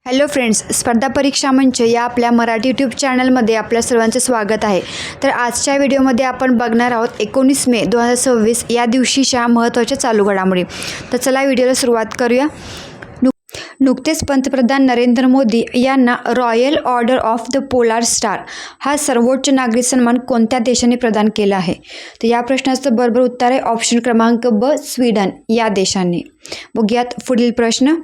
Hello friends, स्पर्धा परीक्षा मंच या आपल्या मराठी यूट्यूब चॅनलमध्ये आपल्या सर्वांचं स्वागत आहे. तर आजच्या व्हिडिओमध्ये आपण बघणार आहोत 19 मे 2026 या दिवशीच्या महत्त्वाच्या चालू घडामोडी. तर चला व्हिडिओला सुरुवात करूया. नुकतेच पंतप्रधान नरेंद्र मोदी यांना royal order of the polar star हा सर्वोच्च नागरी सन्मान कोणत्या देशाने प्रदान केला आहे? तर या प्रश्नाचं बरोबर उत्तर आहे ऑप्शन क्रमांक ब, स्वीडन या देशाने. बघूयात पुढील प्रश्न.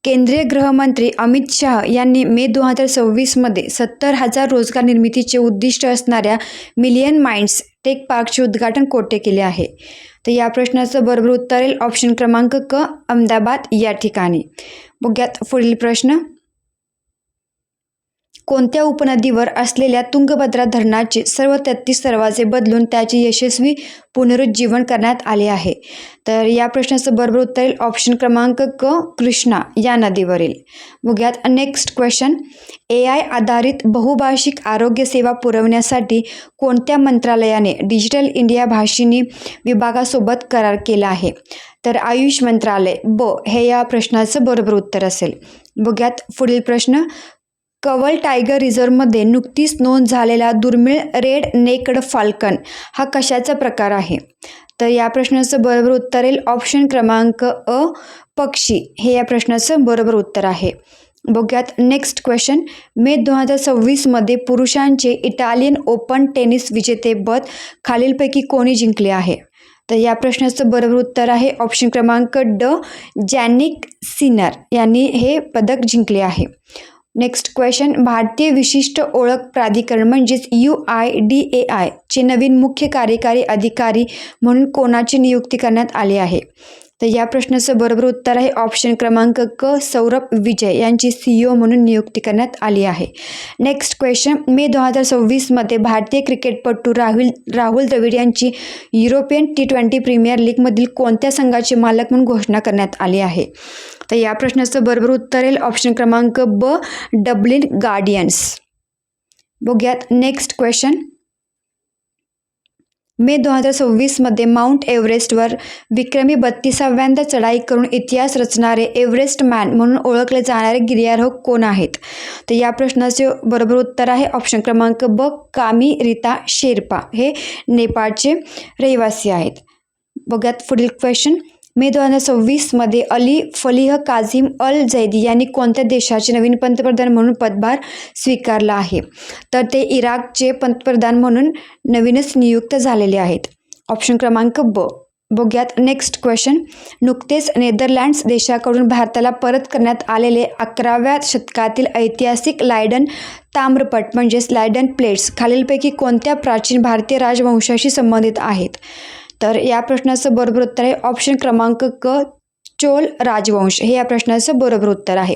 केंद्रीय गृहमंत्री अमित शाह यांनी मे 2026मध्ये 70,000 रोजगार निर्मितीचे उद्दिष्ट असणाऱ्या मिलियन माइंड्स टेक पार्कचे उद्घाटन कोठे केले आहे? तर या प्रश्नाचं बरोबर उत्तर येईल ऑप्शन क्रमांक क, अहमदाबाद या ठिकाणी. बघूयात पुढील प्रश्न. कोणत्या उपनदीवर असलेल्या तुंगभद्रा धरणाचे सर्व 33 दरवाजे बदलून त्याचे यशस्वी पुनरुज्जीवन करण्यात आले आहे? तर या प्रश्नाचं बरोबर उत्तर येईल ऑप्शन क्रमांक क, कृष्णा या नदीवरील. बघूयात नेक्स्ट क्वेश्चन. AI आधारित बहुभाषिक आरोग्य सेवा पुरवण्यासाठी कोणत्या मंत्रालयाने डिजिटल इंडिया भाषिणी विभागासोबत करार केला आहे? तर आयुष मंत्रालय ब हे या प्रश्नाचं बरोबर उत्तर असेल. बघूयात पुढील प्रश्न. कवल टायगर रिझर्वमध्ये नुकतीच नोंद झालेला दुर्मिळ रेड नेकड फाल्कन हा कशाचा प्रकार आहे? तर या प्रश्नाचं बरोबर उत्तर येईल ऑप्शन क्रमांक अ, पक्षी हे या प्रश्नाचं बरोबर उत्तर आहे. बघूयात नेक्स्ट क्वेश्चन. मे 2026मध्ये पुरुषांचे इटालियन ओपन टेनिस विजेतेपद खालीलपैकी कोणी जिंकले आहे? तर या प्रश्नाचं बरोबर उत्तर आहे ऑप्शन क्रमांक ड, जॅनिक सिनर यांनी हे पदक जिंकले आहे. Next question. भारतीय विशिष्ट ओळख प्राधिकरण म्हणजेच UIDAI चे नवीन मुख्य कार्यकारी अधिकारी म्हणून कोणाची नियुक्ती करण्यात आली आहे? तर या प्रश्नाचं बरोबर उत्तर आहे ऑप्शन क्रमांक क, सौरभ विजय यांची CEO म्हणून नियुक्ती करण्यात आली आहे. Next question. मे 2026मध्ये भारतीय क्रिकेटपटू राहुल द्रविड यांची युरोपियन T20 प्रीमियर लीगमधील कोणत्या संघाचे मालक म्हणून घोषणा करण्यात आली आहे? तर या प्रश्नाचं बरोबर उत्तर येईल ऑप्शन क्रमांक ब, डब्लिन गार्डियन्स. बघूयात नेक्स्ट क्वेश्चन. मे 2026मध्ये माउंट एव्हरेस्टवर विक्रमी 32व्यांदा चढाई करून इतिहास रचणारे एव्हरेस्ट मॅन म्हणून ओळखले जाणारे गिर्यारोहक कोण आहेत? तर या प्रश्नाचे बरोबर उत्तर आहे ऑप्शन क्रमांक ब, कामी रीता शेर्पा हे नेपाळचे रहिवासी आहेत. बघूयात पुढील क्वेश्चन. मे 2026मध्ये अली फलीह काझिम अल जैदी यांनी कोणत्या देशाचे नवीन पंतप्रधान म्हणून पदभार स्वीकारला आहे? तर ते इराकचे पंतप्रधान म्हणून नवीनच नियुक्त झालेले आहेत. ऑप्शन क्रमांक ब. बघूयात नेक्स्ट क्वेश्चन. नुकतेच नेदरलँड्स देशाकडून भारताला परत करण्यात आलेले 11व्या शतकातील ऐतिहासिक लायडन ताम्रपट म्हणजेच लायडन प्लेट्स खालीलपैकी कोणत्या प्राचीन भारतीय राजवंशाशी संबंधित आहेत? तर या प्रश्नाचं बरोबर उत्तर आहे ऑप्शन क्रमांक क, चोल राजवंश हे या प्रश्नाचं बरोबर उत्तर आहे.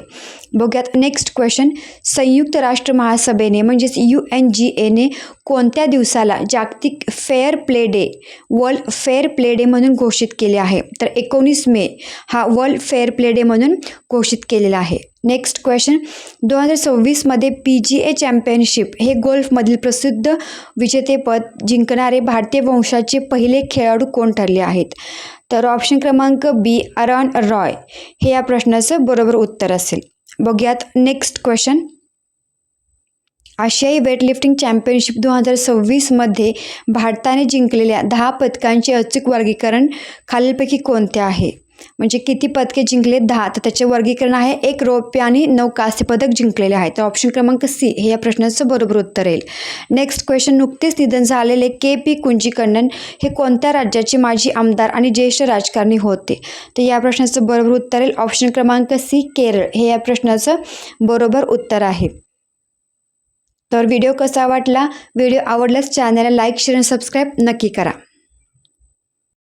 बघूयात नेक्स्ट क्वेश्चन. संयुक्त राष्ट्र महासभेने म्हणजेच UNGA कोणत्या दिवसाला जागतिक fair play day, world fair play day म्हणून घोषित केले आहे? तर 19 मे हा वर्ल्ड फेअर प्ले डे म्हणून घोषित केलेला आहे. Next question. 2026मध्ये PGA चॅम्पियनशिप हे गोल्फमधील प्रसिद्ध विजेतेपद जिंकणारे भारतीय वंशाचे पहिले खेळाडू कोण ठरले आहेत? तर ऑप्शन क्रमांक बी, अरॉन रॉय हे या प्रश्नाचं बरोबर उत्तर असेल. बघूयात नेक्स्ट क्वेश्चन. आशियाई वेटलिफ्टिंग चॅम्पियनशिप 2026मध्ये भारताने जिंकलेल्या 10 पदकांचे अचूक वर्गीकरण खालीलपैकी कोणते आहे? म्हणजे किती पदके जिंकले? 10. तर त्याचे वर्गीकरण आहे 1 रौप्य आणि 9 कांस्य पदक जिंकलेले आहे. तर ऑप्शन क्रमांक सी हे या प्रश्नाचं बरोबर उत्तर येईल. Next question. नुकतेच निधन झालेले KP कुंजीकण्णन हे कोणत्या राज्याचे माजी आमदार आणि ज्येष्ठ राजकारणी होते? तर या प्रश्नाचं बरोबर उत्तर येईल ऑप्शन क्रमांक सी, केरळ हे या प्रश्नाचं बरोबर उत्तर आहे. तर व्हिडिओ कसा वाटला? व्हिडिओ आवडल्यास चॅनलला लाईक, शेअर आणि सबस्क्राईब नक्की करा.